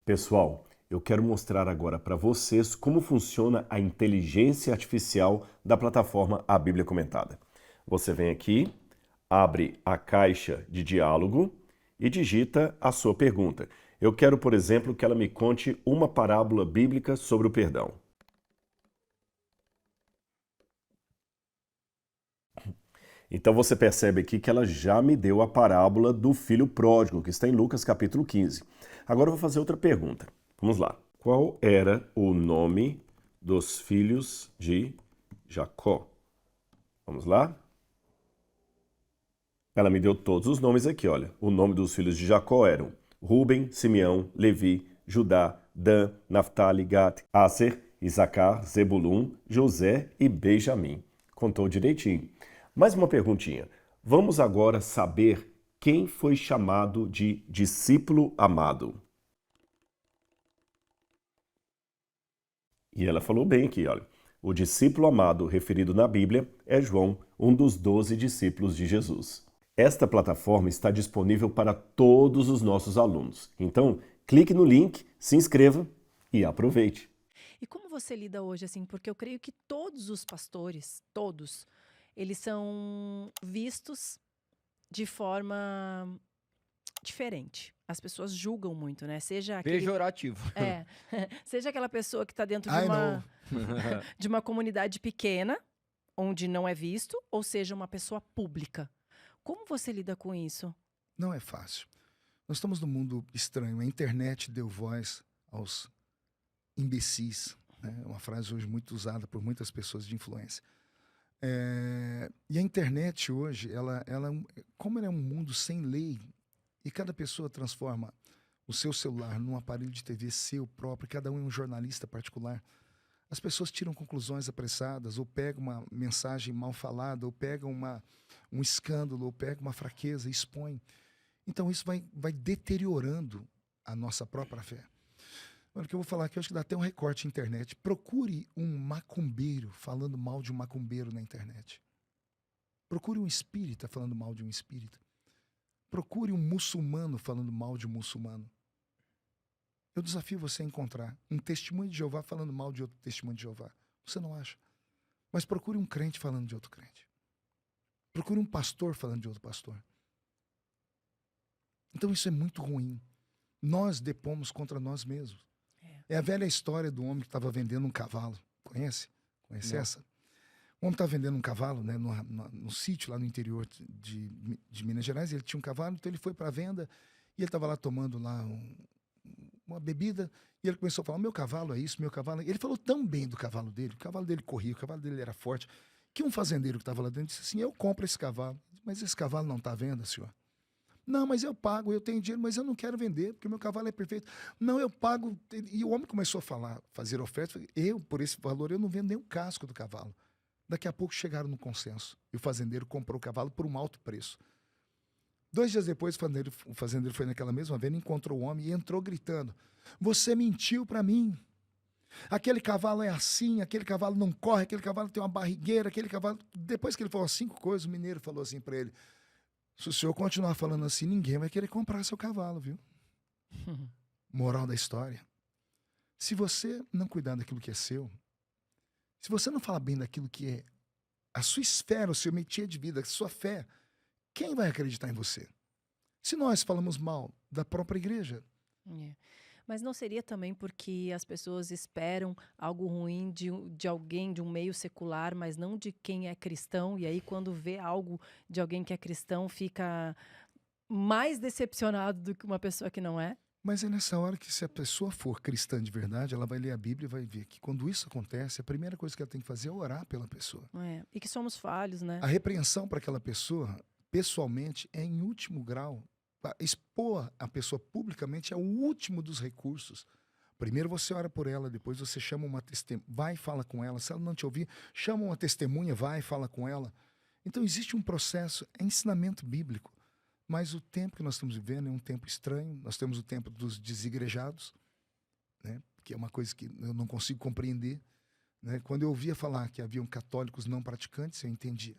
Pessoal, eu quero mostrar agora para vocês como funciona a inteligência artificial da plataforma A Bíblia Comentada. Você vem aqui, abre a caixa de diálogo e digita a sua pergunta. Eu quero, por exemplo, que ela me conte uma parábola bíblica sobre o perdão. Então você percebe aqui que ela já me deu a parábola do filho pródigo, que está em Lucas capítulo 15. Agora eu vou fazer outra pergunta. Vamos lá. Qual era o nome dos filhos de Jacó? Vamos lá? Ela me deu todos os nomes aqui, olha. O nome dos filhos de Jacó eram Ruben, Simeão, Levi, Judá, Dan, Naftali, Gad, Aser, Isacar, Zebulun, José e Benjamim. Contou direitinho. Mais uma perguntinha. Vamos agora saber quem foi chamado de discípulo amado. E ela falou bem aqui, olha. O discípulo amado referido na Bíblia é João, um dos 12 discípulos de Jesus. Esta plataforma está disponível para todos os nossos alunos. Então, clique no link, se inscreva e aproveite. E como você lida hoje, assim, porque eu creio que todos os pastores, todos, eles são vistos de forma diferente. As pessoas julgam muito, né? Seja aquele... Pejorativo. É, seja aquela pessoa que está dentro de I know. de uma comunidade pequena, onde não é visto, ou seja, uma pessoa pública. Como você lida com isso? Não é fácil. Nós estamos num mundo estranho. A internet deu voz aos imbecis. Né? É uma frase hoje muito usada por muitas pessoas de influência. E a internet hoje, como ela é um mundo sem lei, e cada pessoa transforma o seu celular num aparelho de TV seu próprio, cada um é um jornalista particular, as pessoas tiram conclusões apressadas, ou pegam uma mensagem mal falada, ou pegam um escândalo, ou pegam uma fraqueza e expõem. Então isso vai deteriorando a nossa própria fé. Olha, o que eu vou falar aqui, eu acho que dá até um recorte na internet. Procure um macumbeiro falando mal de um macumbeiro na internet. Procure um espírita falando mal de um espírita. Procure um muçulmano falando mal de um muçulmano. Eu desafio você a encontrar um testemunho de Jeová falando mal de outro testemunho de Jeová. Você não acha? Mas procure um crente falando de outro crente. Procure um pastor falando de outro pastor. Então isso é muito ruim. Nós depomos contra nós mesmos. É a velha história do homem que estava vendendo um cavalo. Conhece? Conhece Não. essa? O homem estava vendendo um cavalo, né, no sítio lá no interior de Minas Gerais. Ele tinha um cavalo, então ele foi para a venda e ele estava lá tomando lá uma bebida, e ele começou a falar: meu cavalo é isso, meu cavalo é... Ele falou tão bem do cavalo dele, o cavalo dele corria, o cavalo dele era forte, que um fazendeiro que estava lá dentro disse assim: eu compro esse cavalo. Mas esse cavalo não está à venda, senhor. Não, mas eu pago, eu tenho dinheiro, mas eu não quero vender, porque o meu cavalo é perfeito. Não, eu pago. E o homem começou a falar, fazer oferta. Eu, por esse valor, eu não vendo nem o casco do cavalo. Daqui a pouco chegaram no consenso, e o fazendeiro comprou o cavalo por um alto preço. 2 dias depois, o fazendeiro foi naquela mesma venda, encontrou o homem e entrou gritando: você mentiu para mim. Aquele cavalo é assim, aquele cavalo não corre, aquele cavalo tem uma barrigueira, aquele cavalo... Depois que ele falou 5 coisas, o mineiro falou assim para ele: se o senhor continuar falando assim, ninguém vai querer comprar seu cavalo, viu? Moral da história: se você não cuidar daquilo que é seu, se você não falar bem daquilo que é a sua esfera, o seu métier de vida, a sua fé, quem vai acreditar em você? Se nós falamos mal da própria igreja. É. Mas não seria também porque as pessoas esperam algo ruim de alguém, de um meio secular, mas não de quem é cristão, e aí quando vê algo de alguém que é cristão, fica mais decepcionado do que uma pessoa que não é? Mas é nessa hora que, se a pessoa for cristã de verdade, ela vai ler a Bíblia e vai ver que quando isso acontece, a primeira coisa que ela tem que fazer é orar pela pessoa. É. E que somos falhos, né? A repreensão para aquela pessoa, pessoalmente, é em último grau. Expor a pessoa publicamente é o último dos recursos. Primeiro você ora por ela, depois você chama uma testemunha, vai e fala com ela. Se ela não te ouvir, chama uma testemunha, vai e fala com ela. Então existe um processo, é ensinamento bíblico. Mas o tempo que nós estamos vivendo é um tempo estranho. Nós temos o tempo dos desigrejados, né? Que é uma coisa que eu não consigo compreender. Né? Quando eu ouvia falar que haviam católicos não praticantes, eu entendia.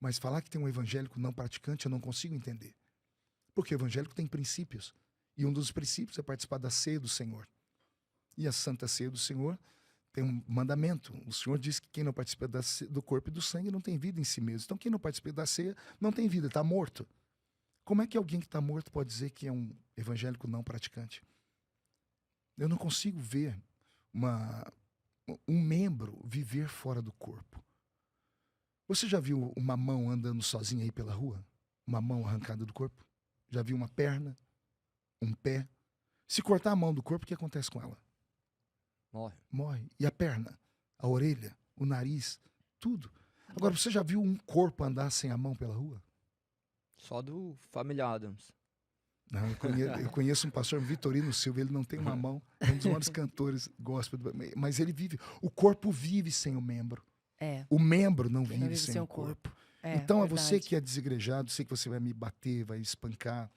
Mas falar que tem um evangélico não praticante, eu não consigo entender. Porque o evangélico tem princípios. E um dos princípios é participar da ceia do Senhor. E a Santa Ceia do Senhor tem um mandamento. O Senhor diz que quem não participa do corpo e do sangue não tem vida em si mesmo. Então quem não participa da ceia não tem vida, está morto. Como é que alguém que está morto pode dizer que é um evangélico não praticante? Eu não consigo ver um membro viver fora do corpo. Você já viu uma mão andando sozinha aí pela rua? Uma mão arrancada do corpo? Já viu uma perna? Um pé? Se cortar a mão do corpo, o que acontece com ela? Morre. Morre. E a perna? A orelha? O nariz? Tudo. Agora, você já viu um corpo andar sem a mão pela rua? Só do Família Adams. Não, eu conheço um pastor, Vitorino Silva, ele não tem uma mão, é um dos maiores cantores gospel, mas ele vive. O corpo vive sem o membro. O membro não vive sem o corpo. Então, a você que é desigrejado, sei que você vai me bater, vai espancar,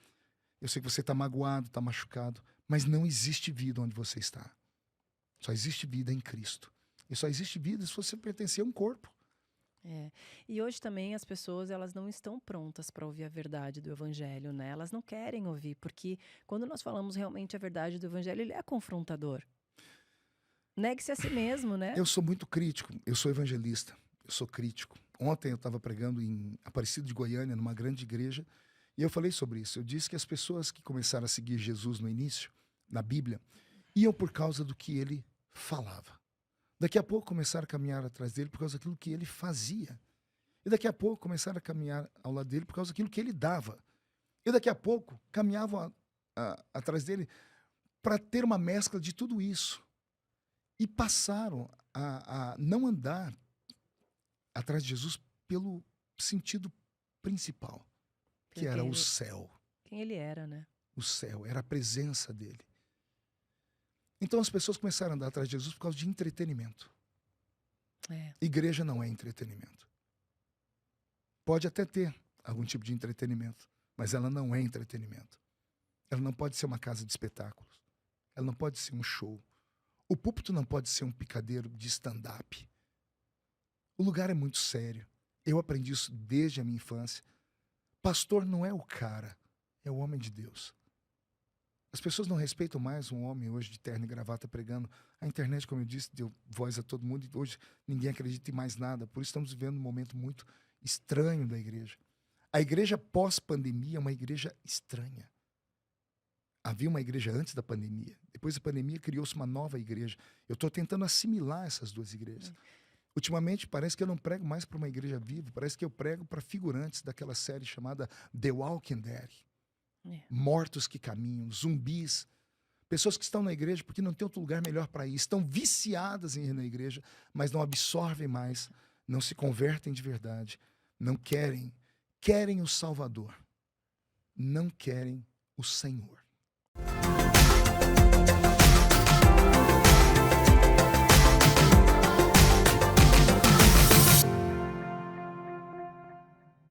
eu sei que você está magoado, está machucado, mas não existe vida onde você está. Só existe vida em Cristo. E só existe vida se você pertencer a um corpo. E hoje também as pessoas, elas não estão prontas para ouvir a verdade do Evangelho, né? Elas não querem ouvir, porque quando nós falamos realmente a verdade do Evangelho, ele é confrontador. Negue-se a si mesmo, né? Eu sou muito crítico, eu sou evangelista, eu sou crítico. Ontem eu estava pregando em Aparecido de Goiânia, numa grande igreja, e eu falei sobre isso. Eu disse que as pessoas que começaram a seguir Jesus no início, na Bíblia, iam por causa do que ele falava. Daqui a pouco começaram a caminhar atrás dele por causa daquilo que ele fazia. E daqui a pouco começaram a caminhar ao lado dele por causa daquilo que ele dava. E daqui a pouco caminhavam atrás dele para ter uma mescla de tudo isso. E passaram a não andar atrás de Jesus pelo sentido principal, que era o céu. Quem ele era, né? O céu, era a presença dele. Então as pessoas começaram a andar atrás de Jesus por causa de entretenimento. Igreja não é entretenimento. Pode até ter algum tipo de entretenimento, mas ela não é entretenimento. Ela não pode ser uma casa de espetáculos. Ela não pode ser um show. O púlpito não pode ser um picadeiro de stand-up. O lugar é muito sério. Eu aprendi isso desde a minha infância. Pastor não é o cara, é o homem de Deus. As pessoas não respeitam mais um homem hoje de terno e gravata pregando. A internet, como eu disse, deu voz a todo mundo e hoje ninguém acredita em mais nada. Por isso estamos vivendo um momento muito estranho da igreja. A igreja pós-pandemia é uma igreja estranha. Havia uma igreja antes da pandemia. Depois da pandemia criou-se uma nova igreja. Eu estou tentando assimilar essas duas igrejas. Ultimamente parece que eu não prego mais para uma igreja viva. Parece que eu prego para figurantes daquela série chamada The Walking Dead. Mortos que caminham, zumbis, pessoas que estão na igreja porque não tem outro lugar melhor para ir, estão viciadas em ir na igreja, mas não absorvem mais, não se convertem de verdade, não querem o Salvador, não querem o Senhor.